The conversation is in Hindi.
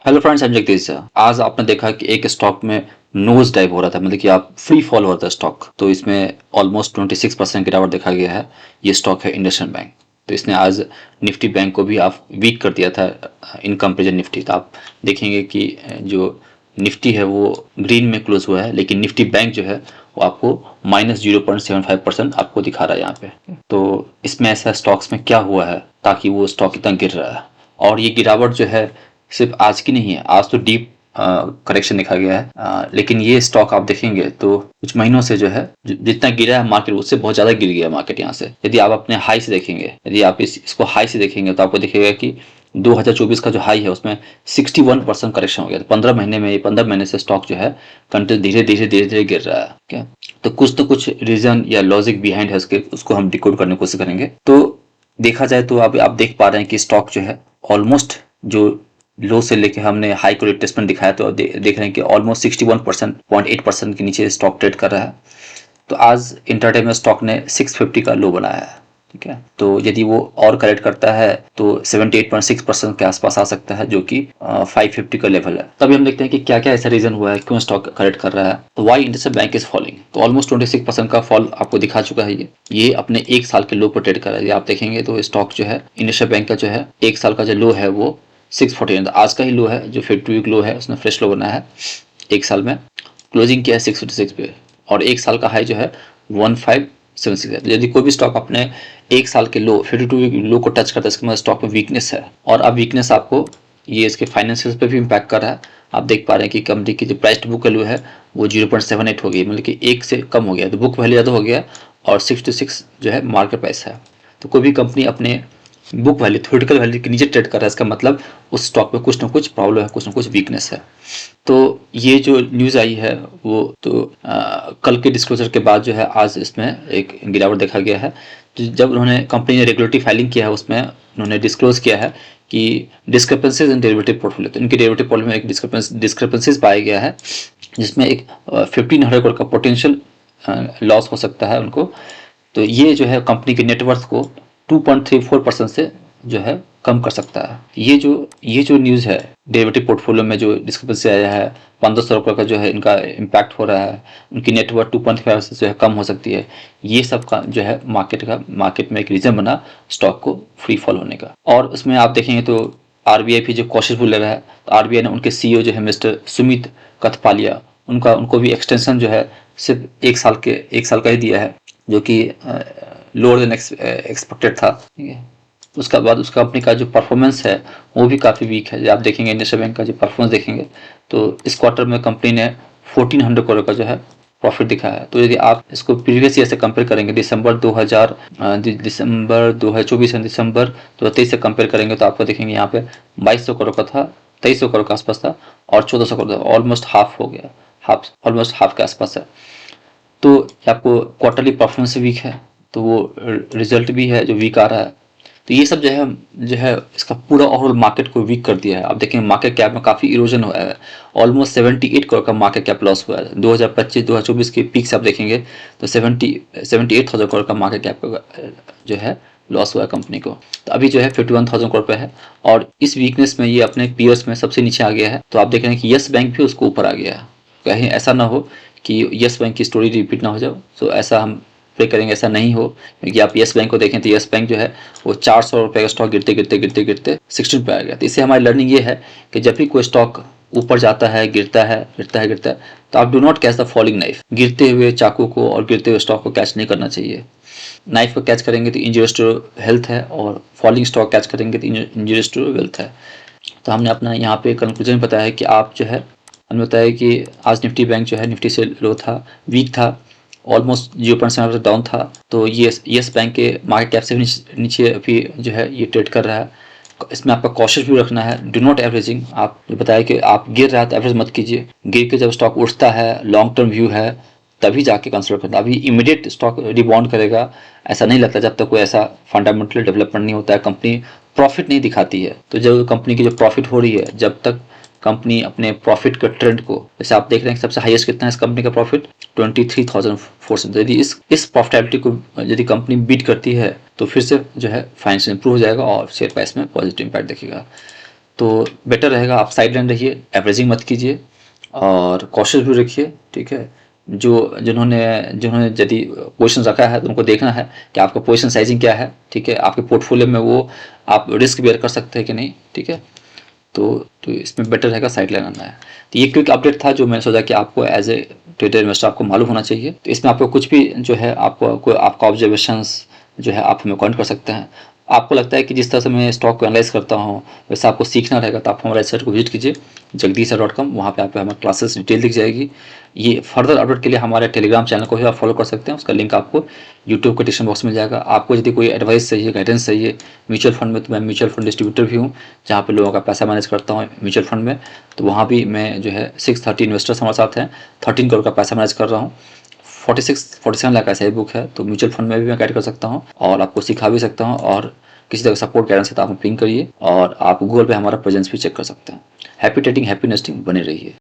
Hello friends, I'm Jagdish. आज आपने देखा कि एक स्टॉक में नोज डाइव हो रहा था, मतलब कि आप फ्री फॉल हो रहा था स्टॉक। तो इसमें ऑलमोस्ट 26% गिरावट देखा गया है। ये स्टॉक है इंडसइंड बैंक। तो इसने आज निफ्टी बैंक को भी आप वीक कर दिया था इन कंपेरिजन निफ्टी। तो आप देखेंगे कि जो निफ्टी है वो ग्रीन में क्लोज हुआ है, लेकिन निफ्टी बैंक जो है वो आपको -0.75% आपको दिखा रहा है यहाँ पे। तो इसमें ऐसा स्टॉक्स में क्या हुआ है ताकि वो स्टॉक इतना गिर रहा है? और ये गिरावट जो है सिर्फ आज की नहीं है, आज तो डीप करेक्शन देखा गया है। लेकिन ये स्टॉक आप देखेंगे तो कुछ महीनों से जो है जितना गिरा है मार्केट, उससे बहुत ज़्यादा गिर गया मार्केट यहाँ से। यदि आप अपने हाई से देखेंगे, यदि आप इसको हाई से देखेंगे तो आपको दिखेगा कि 2024 का जो हाई है उसमें 61% करेक्शन हो गया। तो 15 महीने से स्टॉक जो है कंटिन्यू धीरे धीरे धीरे धीरे गिर रहा है। क्या तो कुछ रीजन या लॉजिक बिहाइंड है उसके, उसको हम डिकोड करने की कोशिश करेंगे। तो देखा जाए तो आप देख पा रहे हैं कि स्टॉक जो है ऑलमोस्ट जो लो से लेके हमने हाई को रिट्रेसमेंट दिखाया, तो देख रहे हैं कि ऑलमोस्ट 61% 0.8% के नीचे स्टॉक ट्रेड कर रहा है। तो आज इंटरडे में स्टॉक ने 650 का लो बनाया है। ठीक है, तो यदि वो और करेक्ट करता है तो 78.6% के आसपास आ सकता है, जो कि 550 का लेवल है। तभी हम देखते हैं कि क्या क्या ऐसा रीजन हुआ है क्यों स्टॉक करेक्ट कर रहा है। तो why IndusInd bank is falling, तो ऑलमोस्ट 26% का फॉल आपको दिखा चुका है। ये अपने एक साल के लो पर ट्रेड कर रहा है। आप देखेंगे तो स्टॉक जो है इंडसइंड बैंक का जो है एक साल का जो लो है वो 649, आज का ही लो है, जो 52 वीक लो है उसने फ्रेश लो बनाया है। एक साल में क्लोजिंग किया है 656 पे, और एक साल का हाई जो है 1576 है। तो यदि कोई भी स्टॉक अपने एक साल के लो 52 वीक लो को टच करता है, इसके मतलब स्टॉक में वीकनेस है। और अब वीकनेस आपको ये इसके फाइनेंशियल पे भी इम्पैक्ट कर रहा है। आप देख पा रहे हैं कि कंपनी की जो प्राइस टू बुक वैल्यू है वो 0.78 हो गई, मतलब कि एक से कम हो गया। तो बुक वैल्यू ज़्यादा हो गया और 66 जो है मार्केट प्राइस है। तो कोई भी कंपनी अपने बुक वैल्यू थ्योरेटिकल वैल्यू के नीचे ट्रेड कर रहा है, इसका मतलब उस स्टॉक में कुछ ना कुछ प्रॉब्लम है, कुछ ना कुछ वीकनेस है। तो ये जो न्यूज़ आई है वो तो कल के डिस्क्लोजर के बाद जो है आज इसमें एक गिरावट देखा गया है। तो जब उन्होंने कंपनी ने रेगुलेटरी फाइलिंग किया है उसमें उन्होंने डिस्क्लोज किया है कि डिस्क्रिपेंसीज इन डेरिवेटिव पोर्टफोलियो। तो इनके डेरिवेटिव पोर्टफोलियो में एक डिस्क्रिपेंसीज पाया गया है, जिसमें एक 1500 करोड़ का पोटेंशियल लॉस हो सकता है उनको। तो ये जो है कंपनी के नेटवर्थ को 2.34% से जो है कम कर सकता है। ये जो न्यूज़ है, डेरिवेटिव पोर्टफोलियो में जो डिस्क्रिपेंसी आया है 1500 करोड़ का जो है इनका इम्पैक्ट हो रहा है, उनकी नेटवर्थ 2.5 से जो है कम हो सकती है। ये सब का जो है मार्केट में एक रीज़न बना स्टॉक को फ्री फॉल होने का। और उसमें आप देखेंगे तो आरबीआई भी जो कॉशियसफुल ले रहा है, तो आरबीआई ने उनके सीईओ जो है मिस्टर सुमित कथपालिया, उनको भी एक्सटेंशन जो है सिर्फ एक साल का ही दिया है, जो कि लोअर देन एक्सपेक्टेड था। ठीक है, उसका बाद उसका कंपनी का जो परफॉर्मेंस है वो भी काफ़ी वीक है। आप देखेंगे इंडसइंड बैंक का जो परफॉर्मेंस देखेंगे तो इस क्वार्टर में कंपनी ने 1400 करोड़ का जो है प्रॉफिट दिखाया है। तो यदि आप इसको प्रीवियस ईयर से कंपेयर करेंगे, दिसंबर 2024 से दिसंबर 2023 से कंपेयर करेंगे, तो आपको देखेंगे यहाँ पे 2200 करोड़ का था, 2300 करोड़ के आसपास था, और 1400 करोड़, ऑलमोस्ट हाफ हो गया, ऑलमोस्ट हाफ के आसपास है। तो आपको क्वार्टरली परफॉर्मेंस वीक है, तो वो रिजल्ट भी है जो वीक आ रहा है। तो ये सब जो है इसका पूरा ओवरऑल मार्केट को वीक कर दिया है। आप देखेंगे मार्केट कैप में काफ़ी इरोजन हुआ है, ऑलमोस्ट 78 करोड़ का मार्केट कैप लॉस हुआ है। 2025-2024 के पीक से आप देखेंगे तो 78,000 करोड़ का मार्केट कैप जो है लॉस हुआ है कंपनी को। तो अभी जो है 51,000 करोड़ पे है, और इस वीकनेस में ये अपने पीयर्स में सबसे नीचे आ गया है। तो आप देख रहे हैं कि यस बैंक भी उसको ऊपर आ गया है। कहीं ऐसा ना हो कि यस बैंक की स्टोरी रिपीट ना हो जाए, तो ऐसा हम प्रे करेंगे ऐसा नहीं हो। क्योंकि आप यस बैंक को देखें तो यस बैंक जो है वो 400 रुपये का स्टॉक गिरते गिरते गिरते गिरते 16 पे आ गया। तो इससे हमारी लर्निंग ये है कि जब भी कोई स्टॉक ऊपर जाता है, गिरता है, तो आप do not catch the falling knife. गिरते हुए चाकू को और गिरते हुए स्टॉक को कैच नहीं करना चाहिए। नाइफ को कैच करेंगे तो इंजरीज टू हेल्थ है, और फॉलिंग स्टॉक कैच करेंगे तो इंजरीज टू वेल्थ है। तो हमने अपना यहाँ पे कंक्लूजन बताया है कि आप जो है हमने बताया कि आज निफ्टी बैंक जो है निफ्टी से लो था, वीक था, ऑलमोस्ट 0.7% डाउन था। तो यस बैंक के मार्केट कैप से भी नीचे अभी जो है ये ट्रेड कर रहा है। इसमें आपका कॉशियस व्यू रखना है, डू नॉट एवरेजिंग। आप जो बताया कि आप गिर रहा है तो एवरेज मत कीजिए। गिर के जब स्टॉक उठता है, लॉन्ग टर्म व्यू है, तभी जाके कंसिडर करना। अभी इमीडिएट स्टॉक रिबाउंड करेगा ऐसा नहीं लगता, जब तक कोई ऐसा फंडामेंटल डेवलपमेंट नहीं होता है, कंपनी प्रॉफिट नहीं दिखाती है। तो जब कंपनी की जो प्रॉफिट हो रही है, जब तक कंपनी अपने प्रॉफिट के ट्रेंड को, जैसे आप देख रहे हैं सबसे हाईएस्ट कितना है इस कंपनी का प्रॉफिट 23,400। यदि इस प्रॉफिटेबिलिटी को यदि कंपनी बीट करती है तो फिर से जो है फाइनेंशियल इंप्रूव हो जाएगा और शेयर प्राइस में पॉजिटिव इम्पैक्ट दिखेगा। तो बेटर रहेगा आप साइड लाइन रहिए, एवरेजिंग मत कीजिए और कॉशियस भी रखिए, ठीक है। जो जिन्होंने जिन्होंने यदि पोजीशन रखा है तो उनको देखना है कि आपका पोजीशन साइजिंग क्या है, ठीक है। आपके पोर्टफोलियो में वो आप रिस्क बेयर कर सकते हैं कि नहीं, ठीक है। तो इसमें बेटर रहेगा साइड लाइन आना है। तो ये क्विक अपडेट था जो मैंने सोचा कि आपको एज ए ट्रेडर इन्वेस्टर आपको मालूम होना चाहिए। तो इसमें आपको कुछ भी जो है आपको कोई आपका ऑब्जर्वेशंस जो है आप हमें कमेंट कर सकते हैं। आपको लगता है कि जिस तरह से मैं स्टॉक को एनालाइज करता हूँ वैसे आपको सीखना रहेगा तो आप हमारे वेबसाइट को विजिट कीजिए jagdishsir.com। वहाँ पे आपको हमारी क्लासेस डिटेल दिख जाएगी। ये फर्दर अपडेट के लिए हमारे टेलीग्राम चैनल को भी आप फॉलो कर सकते हैं, उसका लिंक आपको यूट्यूब के डिस्क्रिप्शन बॉक्स में मिल जाएगा। आपको यदि कोई एडवाइस चाहिए, गाइडेंस चाहिए म्यूचुअल फंड में, तो मैं म्यूचुअल फंड डिस्ट्रीब्यूटर भी हूँ जहाँ पे लोगों का पैसा मैनेज करता हूँ म्यूचुअल फंड में। तो वहाँ भी मैं जो है 630 इन्वेस्टर्स हमारे साथ हैं, 13 करोड़ का पैसा मैनेज कर रहा हूँ। 47 लाख ऐसा ही बुक है। तो म्यूचुअल फंड में भी मैं गाइड कर सकता हूँ और आपको सिखा भी सकता हूँ। और किसी तरह का सपोर्ट गाइडेंस है तो आप पिंग करिए और आप गूगल पे हमारा प्रेजेंस भी चेक कर सकते हैं। हैप्पी ट्रेडिंग, हैप्पी इन्वेस्टिंग, बने रहिए।